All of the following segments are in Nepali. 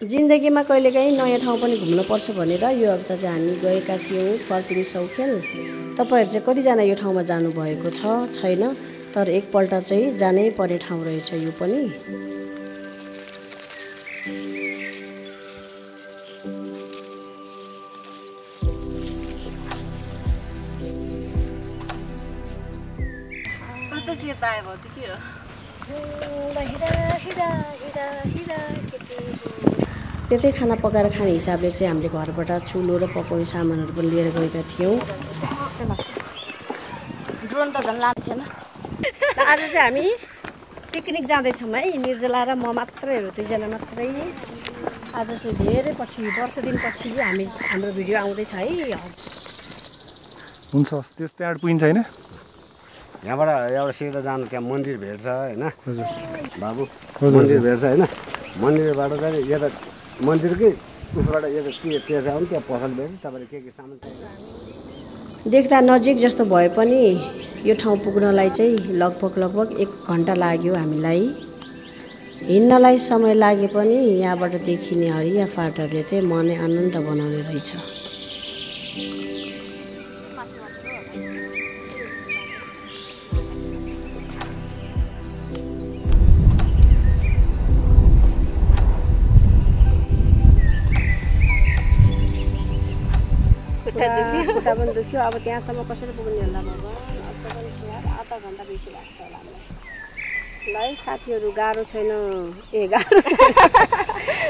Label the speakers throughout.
Speaker 1: जिन्दगीमा कहिलेकाहीँ नयाँ ठाउँ पनि घुम्नुपर्छ भनेर यो हप्ता चाहिँ हामी गएका थियौँ फर्पिङ सौखेल। तपाईँहरू चाहिँ कतिजना यो ठाउँमा जानुभएको छ छैन, तर एकपल्ट चाहिँ जानै पर्ने ठाउँ रहेछ यो पनि। त्यतै खाना पकाएर खाने हिसाबले चाहिँ हामीले घरबाट चुलो र पकाउने सामानहरू पनि लिएर गएका थियौँ।
Speaker 2: ड्रोन त झन् लाग्थेन।
Speaker 1: आज चाहिँ हामी पिकनिक जाँदैछौँ है, निर्जला र म मात्रैहरू, दुईजना मात्रै। आज चाहिँ धेरै पछि, वर्ष दिनपछि हाम्रो भिडियो आउँदैछ है।
Speaker 3: हुन्छ, त्यस्तै आड पुगिन्छ होइन?
Speaker 4: यहाँबाट एउटा सिधा जानु त्यहाँ मन्दिर भेट्छ होइन बाबु, मन्दिर भेट्छ होइन। मन्दिरबाट चाहिँ यता मन्दिरकै उसबाट यता के त्यहाँ आउनु, त्यहाँ पसल भेट्छ, तपाईँले के सामान चाहिन्छ।
Speaker 1: देख्दा नजिक जस्तो भए पनि यो ठाउँ पुग्नलाई चाहिँ लगभग 1 घन्टा लाग्यो हामीलाई। हिँड्नलाई समय लागे पनि यहाँबाट देखिने हरिया फाटहरूले चाहिँ मनै आनन्द बनाउने रहेछ। खुट्टा पनि दुख्यो। अब त्यहाँसम्म कसरी पुग्ने होला भगवान्, आधा घन्टा बेसी लाग्छ होला हामीलाई। ल है साथीहरू, गाह्रो छैन, गाह्रो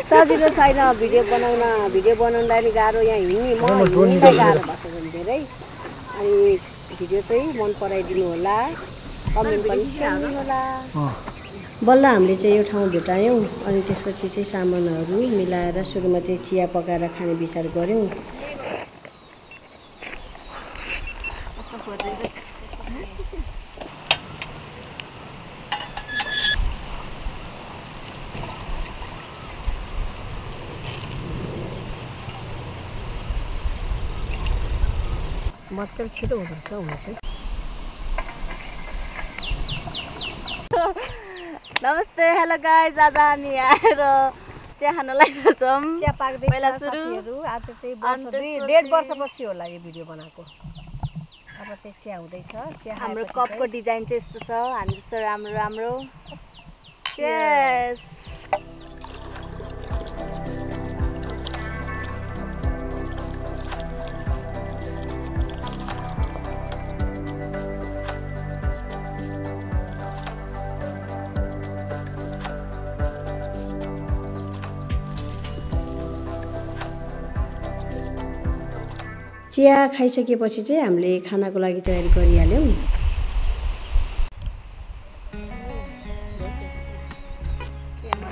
Speaker 1: सजिलो छैन भिडियो बनाउँदा नि गाह्रो, यहाँ हिँड्दै गाह्रो भएको छ धेरै। अनि भिडियो चाहिँ मन पराइदिनु होला, कमेन्ट पनि गर्नु होला। बल्ल हामीले चाहिँ यो ठाउँ भेटायौँ। अनि त्यसपछि चाहिँ सामानहरू मिलाएर सुरुमा चाहिँ चिया पकाएर खाने विचार गऱ्यौँ। मतलब छिटो हुँदछ हुन चाहिँ।
Speaker 2: नमस्ते, हेलो गाइज। आज हामी आएर चिया खान लागिरहेछौँ।
Speaker 1: चिया पाक्दै पहिला साथीहरू। आज चाहिँ 1.5 वर्षपछि होला यो भिडियो बनाएको। अब चाहिँ चिया हुँदैछ। चिया
Speaker 2: हाम्रो कपको डिजाइन चाहिँ यस्तो छ, हामी जस्तो राम्रो राम्रो। चेयर्स।
Speaker 1: चिया खाइसकेपछि चाहिँ हामीले खानाको लागि तयारी गरिहाल्यौँ।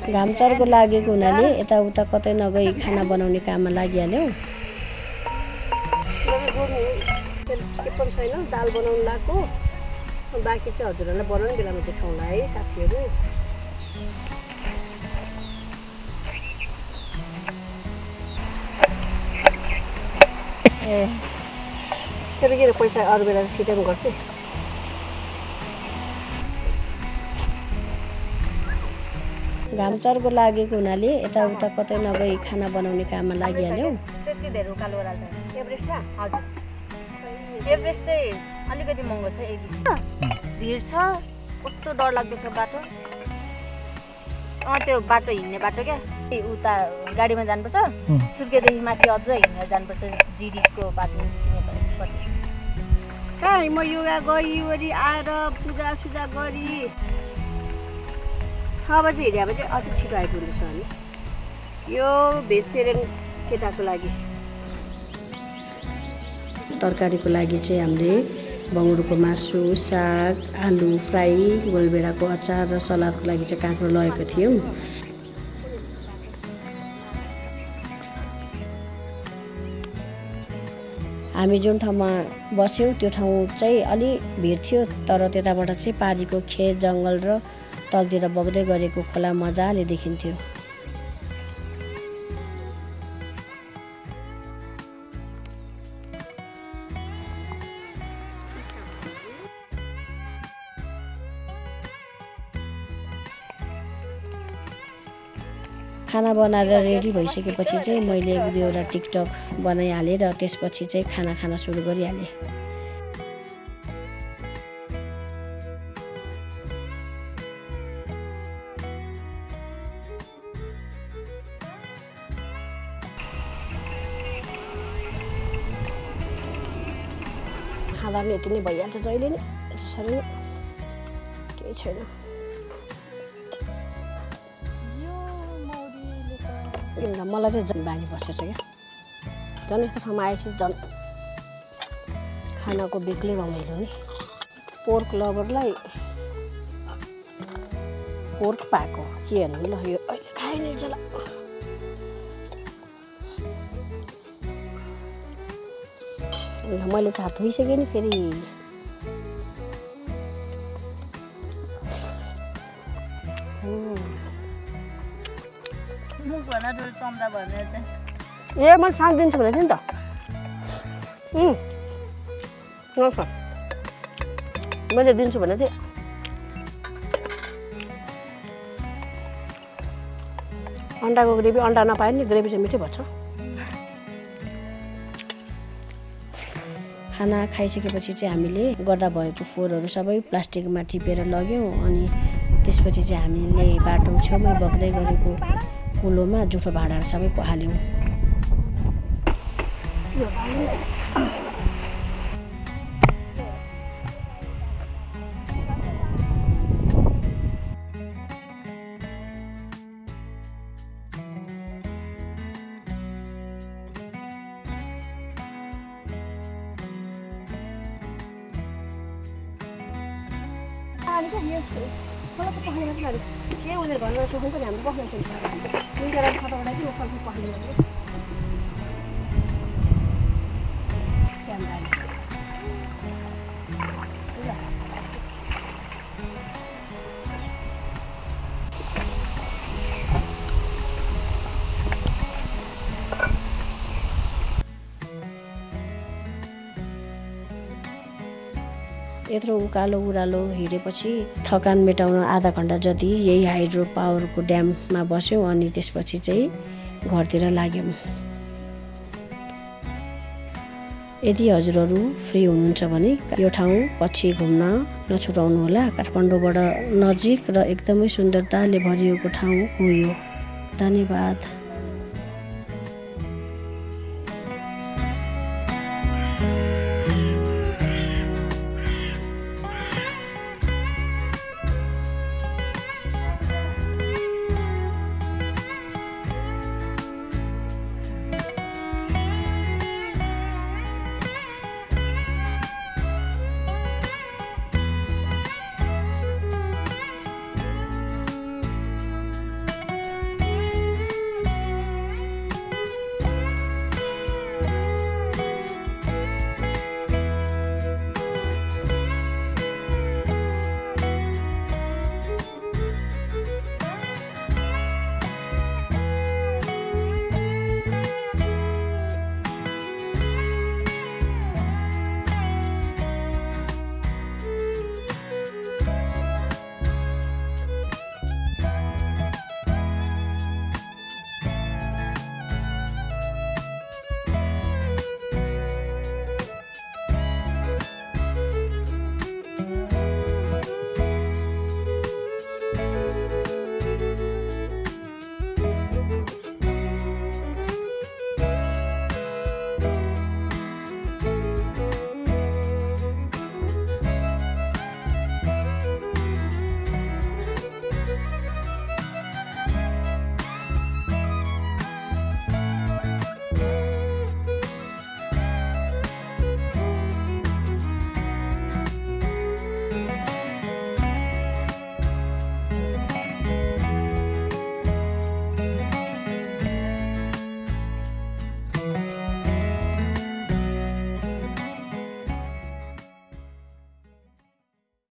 Speaker 1: घाम चर्को लागेको हुनाले यताउता कतै नगई खाना बनाउने काममा लागिहाल्यौँ। के पनि छैन, दाल बनाउनु लाग्यो। बाँकी चाहिँ हजुरहरूलाई बनाउने बेलामा देखाउँला है साथीहरू। त्यतिखेर पैसा अरू बेला सिटाउनु गर्छु। घाम चर्को लागेको हुनाले यताउता कतै नगई खाना बनाउने काममा लागिहाल्यौँ।
Speaker 2: त्यति धेरै उकालो ओह्रालो छैन। एभरेस्ट हजुर, एभरेस्ट चाहिँ अलिकति महँगो छ। एबिसी भिड छ, कस्तो डरलाग्दो छ बाटो। त्यो बाटो हिँड्ने बाटो क्या, उता गाडीमा जानुपर्छ, सुर्खेतदेखि माथि अझ हिँडेर जानुपर्छ। जिडीको बाटो निस्किनेपट्टि कहाँ म योगा गरिवरी आएर पूजासुजा गरी 6 बजी हिँड्यो भने अझ छिटो आइपुग्दैछ हामी। यो भेजिटेरियन केटाको लागि। तरकारीको लागि चाहिँ हामीले बङ्गुरको मासु, साग, आलु फ्राई, गोलभेडाको अचार र सलादको लागि चाहिँ काँक्रो लगेको थियौँ। हामी जुन ठाउँमा बस्यौँ त्यो ठाउँ चाहिँ अलि भिड थियो, तर त्यताबाट चाहिँ पारीको खेत, जङ्गल र तलतिर बग्दै गरेको खोला मजाले देखिन्थ्यो।
Speaker 1: खाना बनाएर रेडी भइसकेपछि चाहिँ मैले 1-2 वटा टिकटक बनाइहालेँ र त्यसपछि चाहिँ खाना खान सुरु गरिहालेँ। खाँदा पनि यति नै भइहाल्छ जहिले नै जसरी नै केही छैन। मलाई चाहिँ झन् बानी बसेछ क्या झन् यस्तो ठाउँमा आएपछि झन् खानाको बेग्लै रमाइलो नि। पोर्क लभरलाई पोर्क पाएको के हेर्नु ल यो अहिले खाइने जला मैले हात धोइसकेँ नि फेरि ए मैले साथ दिन्छु भनेको थिएँ नि त मैले दिन्छु भनेको थिएँ। अन्डाको ग्रेभी अन्डा नपाए नि ग्रेभी चाहिँ मिठै भन्छ। खाना खाइसकेपछि चाहिँ हामीले गर्दा भएको फोहोरहरू सबै प्लास्टिकमा टिपेर लग्यौँ अनि त्यसपछि चाहिँ हामीले बाटो छेउमै बग्दै गरेको कुलोमा जुठो भाँडाहरू सबै पखाल्यौँ। के उनीहरू घरमा सुक्नु पनि हाम्रो बस्न सक्छ मिलेर खतबाट चाहिँ सबै पखाल्नु यत्रो उकालो उरालो हिँडेपछि थकान मेटाउन आधा घन्टा जति यही हाइड्रो पावरको ड्याममा बस्यौँ अनि त्यसपछि चाहिँ घरतिर लाग्यौँ। यदि हजुरहरू फ्री हुनुहुन्छ भने यो ठाउँ पछि घुम्न नछुटाउनु होला। काठमाडौँबाट नजिक र एकदमै सुन्दरताले भरिएको ठाउँ हो यो। धन्यवाद।